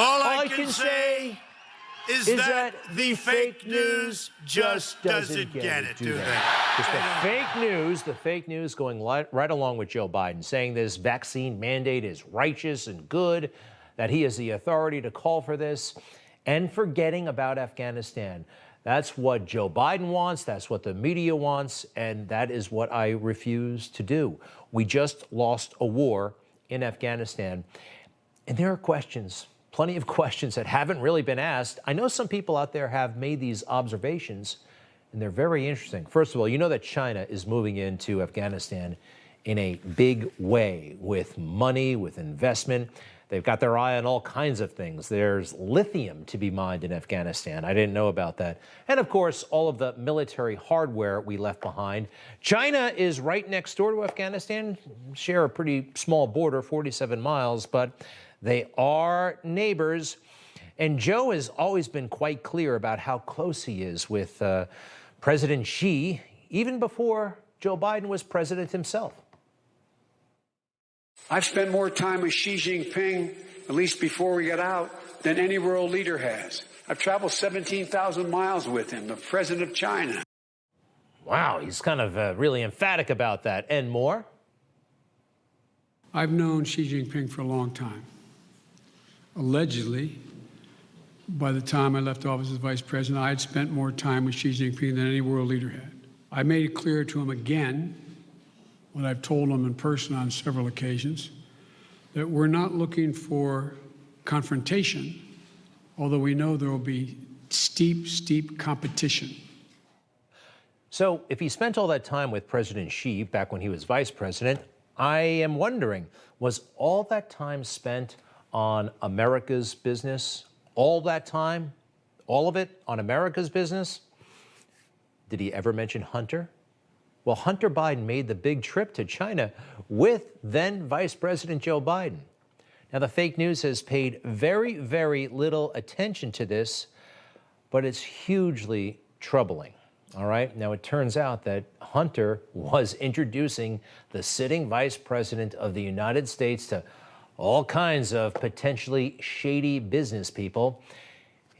All I can say is that the fake news just doesn't get it, do they? Just the fake news going right along with Joe Biden, saying this vaccine mandate is righteous and good, that he has the authority to call for this, and forgetting about Afghanistan. That's what Joe Biden wants, that's what the media wants, and that is what I refuse to do. We just lost a war in Afghanistan, and there are questions, plenty of questions that haven't really been asked. I know some people out there have made these observations, and they're very interesting. First of all, you know that China is moving into Afghanistan in a big way with money, with investment. They've got their eye on all kinds of things. There's lithium to be mined in Afghanistan. I didn't know about that. And of course, all of the military hardware we left behind. China is right next door to Afghanistan, share a pretty small border, 47 miles, but they are neighbors. And Joe has always been quite clear about how close he is with President Xi, even before Joe Biden was president himself. I've spent more time with Xi Jinping, at least before we got out, than any world leader has. I've traveled 17,000 miles with him, the president of China. Wow, he's kind of really emphatic about that. And more? I've known Xi Jinping for a long time. Allegedly, by the time I left office as vice president, I had spent more time with Xi Jinping than any world leader had. I made it clear to him again, what I've told him in person on several occasions, that we're not looking for confrontation, although we know there will be steep competition. So if he spent all that time with President Xi back when he was vice president, I am wondering, was all that time spent on America's business? All that time, all of it on America's business? Did he ever mention Hunter? Well, Hunter Biden made the big trip to China with then Vice President Joe Biden. Now, the fake news has paid very, very little attention to this, but it's hugely troubling. All right. Now, it turns out that Hunter was introducing the sitting vice president of the United States to all kinds of potentially shady business people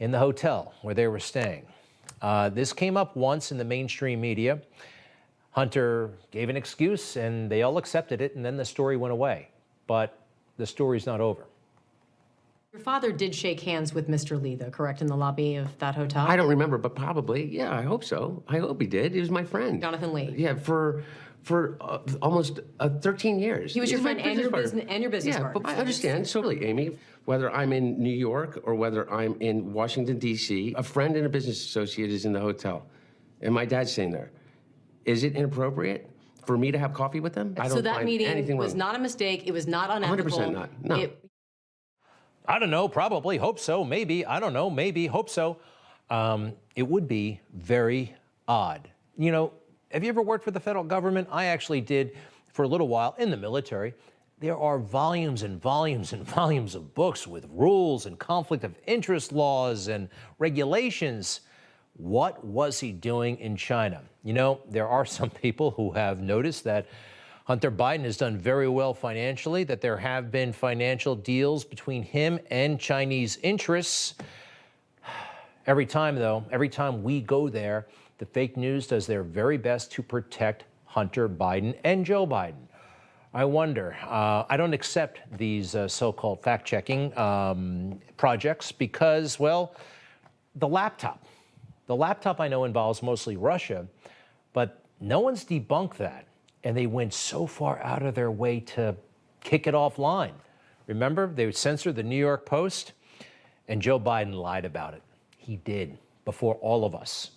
in the hotel where they were staying. This came up once in the mainstream media. Hunter gave an excuse, and they all accepted it, and then the story went away. But the story's not over. Your father did shake hands with Mr. Lee, though, correct, in the lobby of that hotel? I don't remember, but probably. Yeah, I hope so. I hope he did. He was my friend. Jonathan Lee. Yeah, for almost 13 years. He was your friend and your business partner. But I understand. So really, Amy, whether I'm in New York or whether I'm in Washington, D.C., a friend and a business associate is in the hotel, and my dad's staying there. Is it inappropriate for me to have coffee with them? I don't so that find meeting anything was wrong. not a mistake. It was not unethical. 100% not. No. I don't know, probably, hope so, maybe, I don't know, maybe, hope so. It would be very odd. You know, have you ever worked for the federal government? I actually did for a little while in the military. There are volumes and volumes and volumes of books with rules and conflict of interest laws and regulations. What was he doing in China? You know, there are some people who have noticed that Hunter Biden has done very well financially, that there have been financial deals between him and Chinese interests. Every time, though, every time we go there, the fake news does their very best to protect Hunter Biden and Joe Biden. I wonder, I don't accept these so-called fact-checking projects because, well, the laptop I know involves mostly Russia, but no one's debunked that. And they went so far out of their way to kick it offline. Remember, they would censor the New York Post, and Joe Biden lied about it. He did, before all of us,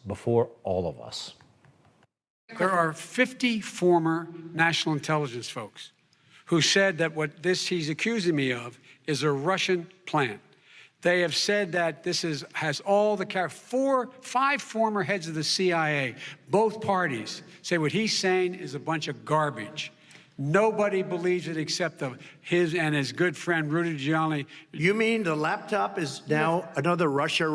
There are 50 former national intelligence folks who said that what he's accusing me of is a Russian plan. They have said that this has all the five former heads of the CIA, both parties, say what he's saying is a bunch of garbage. Nobody believes it except his and his good friend Rudy Giuliani. You mean the laptop is now another Russia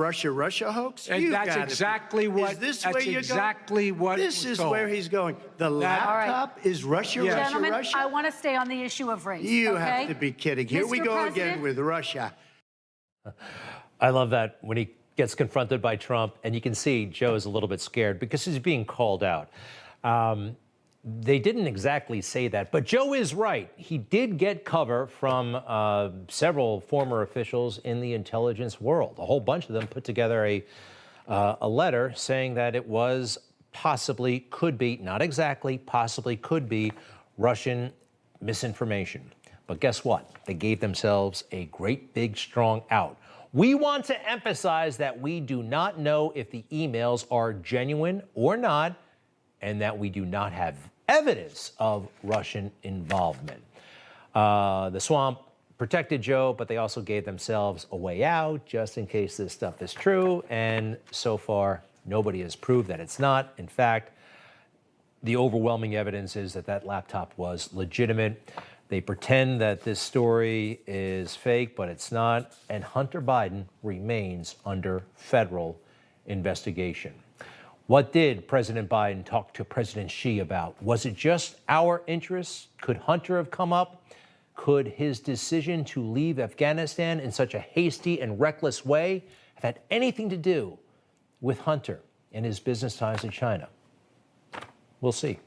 hoax? And that's exactly what. Is this that's where you're exactly going? what. This is told. where he's going. The laptop is Russia, Gentlemen, Russia. I want to stay on the issue of race. You okay? have to be kidding. Here we Mr. go President, again with Russia. I love that when he gets confronted by Trump, and you can see Joe is a little bit scared because he's being called out. They didn't exactly say that, but Joe is right. He did get cover from several former officials in the intelligence world. A whole bunch of them put together a letter saying that it was possibly, could be, not exactly, possibly could be Russian misinformation. But guess what? They gave themselves a great big strong out. We want to emphasize that we do not know if the emails are genuine or not, and that we do not have evidence of Russian involvement. The swamp protected Joe, but they also gave themselves a way out just in case this stuff is true. And so far, nobody has proved that it's not. In fact, the overwhelming evidence is that that laptop was legitimate. They pretend that this story is fake, but it's not. And Hunter Biden remains under federal investigation. What did President Biden talk to President Xi about? Was it just our interests? Could Hunter have come up? Could his decision to leave Afghanistan in such a hasty and reckless way have had anything to do with Hunter and his business ties in China? We'll see.